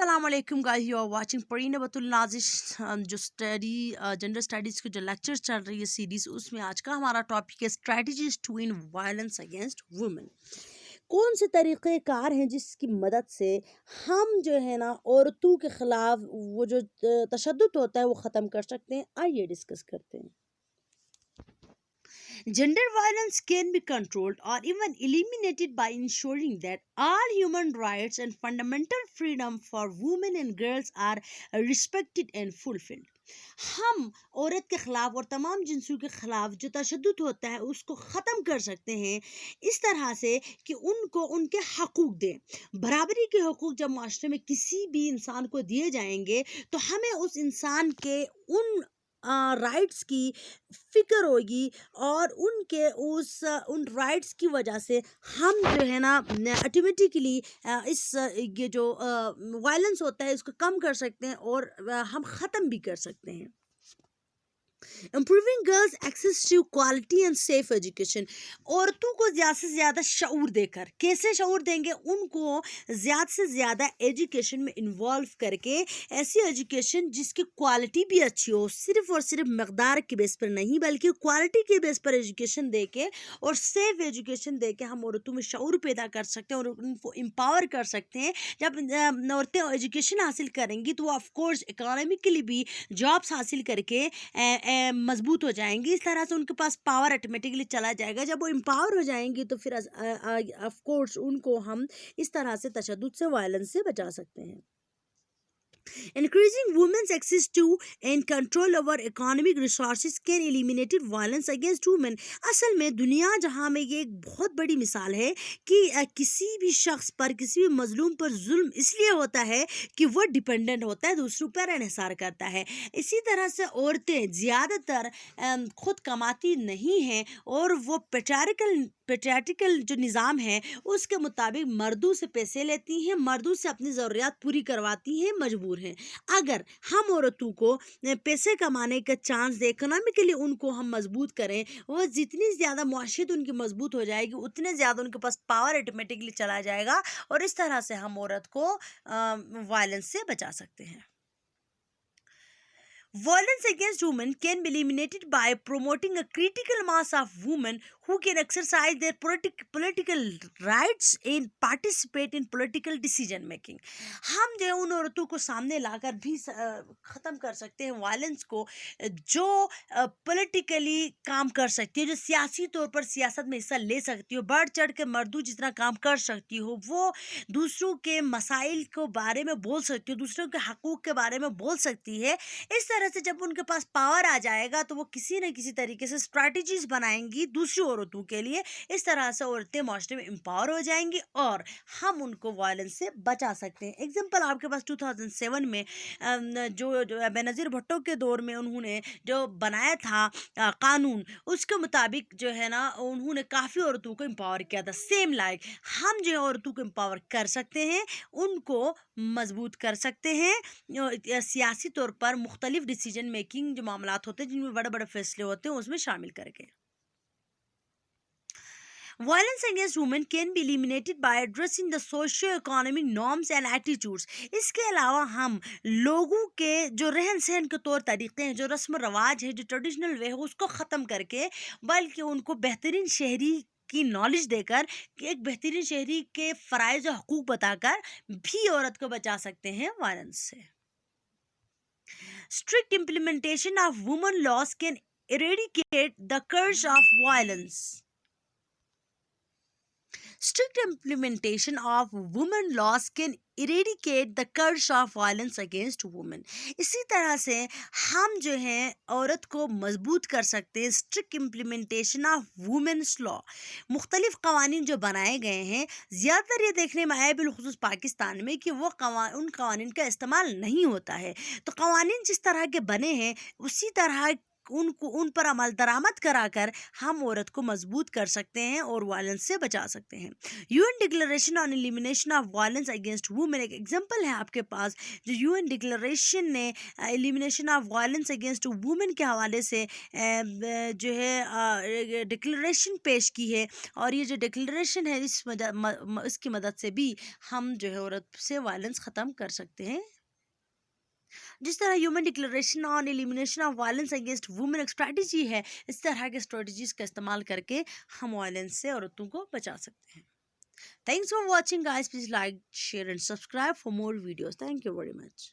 अस्सलाम वालेकुम guys, you are watching परीन बतुल नाजिश। जो जेंडर स्टडीज़ की जो लेक्चर्स चल रही है सीरीज़, उसमें आज का हमारा टॉपिक है strategies to end violence against women. कौन से तरीक़ेकार हैं जिसकी मदद से हम जो है ना औरतों के ख़िलाफ़ वो जो तशद्दुद होता है वो ख़त्म कर सकते हैं, आइए डिस्कस करते हैं। Gender violence can be controlled or even eliminated by ensuring that all human rights and fundamental freedom for women and girls are respected and fulfilled. हम औरत के ख़िलाफ़ और तमाम जिन्सियों के ख़िलाफ़ जो तशद्दुद होता है उसको ख़त्म कर सकते हैं इस तरह से कि उनको उनके हकूक़ दें। बराबरी के हकूक़ जब माशरे में किसी भी इंसान को दिए जाएंगे तो हमें उस इंसान के उन राइट्स की फ़िक्र होगी और उन राइट्स की वजह से हम जो है ना ऑटोमेटिकली ये जो वायलेंस होता है इसको कम कर सकते हैं और हम ख़त्म भी कर सकते हैं। Improving girls' access to quality and safe education. औरतों को ज़्यादा से ज़्यादा शऊर देकर, कैसे शऊर देंगे? उनको ज़्यादा से ज़्यादा एजुकेशन में इन्वॉल्व करके, ऐसी एजुकेशन जिसकी क्वालिटी भी अच्छी हो, सिर्फ़ और सिर्फ मकदार के बेस पर नहीं बल्कि क्वालिटी के बेस पर एजुकेशन दे के और सेफ एजुकेशन दे के हम औरतों में शऊर पैदा कर सकते हैं और उनको एम्पावर कर सकते हैं। जब औरतें एजुकेशन हासिल करेंगी तो वो ऑफकोर्स इकोनॉमिकली भी जॉब्स हासिल करके मजबूत हो जाएंगी। इस तरह से उनके पास पावर ऑटोमेटिकली चला जाएगा। जब वो एम्पावर हो जाएंगी तो फिर ऑफ कोर्स उनको हम इस तरह से तशद्दुद से, वायलेंस से बचा सकते हैं। Increasing women's access to and control over economic resources can eliminate violence against women. असल में दुनिया जहाँ में ये एक बहुत बड़ी मिसाल है कि किसी भी शख्स पर, किसी भी मजलूम पर जुल्म इसलिए होता है कि वो डिपेंडेंट होता है, दूसरों पर इन्हिसार करता है। इसी तरह से औरतें ज़्यादातर खुद कमाती नहीं हैं और वो पेट्रियार्कल जो निज़ाम है उसके मुताबिक मर्दों से पैसे लेती हैं, मर्दों से अपनी ज़रूरियात पूरी करवाती हैं, मजबूर हैं। अगर हम औरतों को पैसे कमाने का चांस दें, इकोनॉमिकली उनको हम मजबूत करें, वो जितनी ज़्यादा मुआशरत उनकी मजबूत हो जाएगी उतने ज़्यादा उनके पास पावर ऑटोमेटिकली चला जाएगा और इस तरह से हम औरत को वायलेंस से बचा सकते हैं। Violence against women can be eliminated by promoting a critical mass of women who can exercise their political rights and participate in political decision making. हम जो उन औरतों को सामने लाकर भी ख़त्म कर सकते हैं वायलेंस को, जो पॉलिटिकली काम कर सकती है, जो सियासी तौर पर सियासत में हिस्सा ले सकती हो, बढ़ चढ़ के मर्दों जितना काम कर सकती हो, वो दूसरों के मसाइल को बारे में बोल सकती हो, दूसरों के हकूक़ के बारे में बोल सकती है। इस तरह से जब उनके पास पावर आ जाएगा तो वो किसी न किसी तरीके से स्ट्रैटेजीज बनाएंगी दूसरी औरतों के लिए। इस तरह से औरतें माशरे में एम्पावर हो जाएंगी और हम उनको वायलेंस से बचा सकते हैं। एग्जांपल आपके पास 2007 में जो बेनज़ीर भुट्टो के दौर में उन्होंने जो बनाया था कानून, उसके मुताबिक जो है ना उन्होंने काफ़ी औरतों को एम्पावर किया था। सेम लाइक हम जो औरतों को एम्पावर कर सकते हैं, उनको मजबूत कर सकते हैं सियासी तौर पर मुख्तलिफ डिसीजन मेकिंग जो मामलात होते हैं जिनमें बड़े बड़े फैसले होते हैं उसमें शामिल करके। Violence against women can be eliminated by addressing the socio-economic norms and attitudes. इसके अलावा हम लोगों के जो रहन सहन के तौर तरीक़े हैं, जो रस्म रवाज है, जो ट्रेडिशनल वे है, उसको ख़त्म करके बल्कि उनको बेहतरीन शहरी की नॉलेज देकर, एक बेहतरीन शहरी के फ़राइज़ और हकूक़ बताकर भी औरत को बचा सकते हैं वायलेंस से। Strict implementation of women laws can eradicate the curse of violence. Strict implementation of women laws can eradicate the curse of violence against women. इसी तरह से हम जो हैं औरत को मजबूत कर सकते हैं। Strict implementation of women's law, मुख्तलिफ कवानीन जो बनाए गए हैं, ज़्यादातर ये देखने में आया बिलखुसूस पाकिस्तान में कि वो उन कवानीन का इस्तेमाल नहीं होता है। तो कवानीन जिस तरह के बने हैं उसी तरह ان پر عمل درآمد کرا کر ہم عورت کو مضبوط کر سکتے ہیں اور وائلنس سے بچا سکتے ہیں. UN declaration on elimination of violence against women ایک ایگزامپل ہے آپ کے پاس جو UN ڈکلریشن نے elimination of violence against women کے حوالے سے جو ہے ڈکلریشن پیش کی ہے. اور یہ جو ڈکلریشن ہے اس کی مدد سے بھی ہم جو ہے عورت سے وائلنس ختم کر سکتے ہیں. جس طرح human declaration on elimination of violence against women ایک اسٹریٹجی ہے، اس طرح کے اسٹریٹجیز کا استعمال کر کے ہم وائلنس سے عورتوں کو بچا سکتے ہیں. Thanks for watching guys. Please like share and subscribe for more videos. Thank you very much.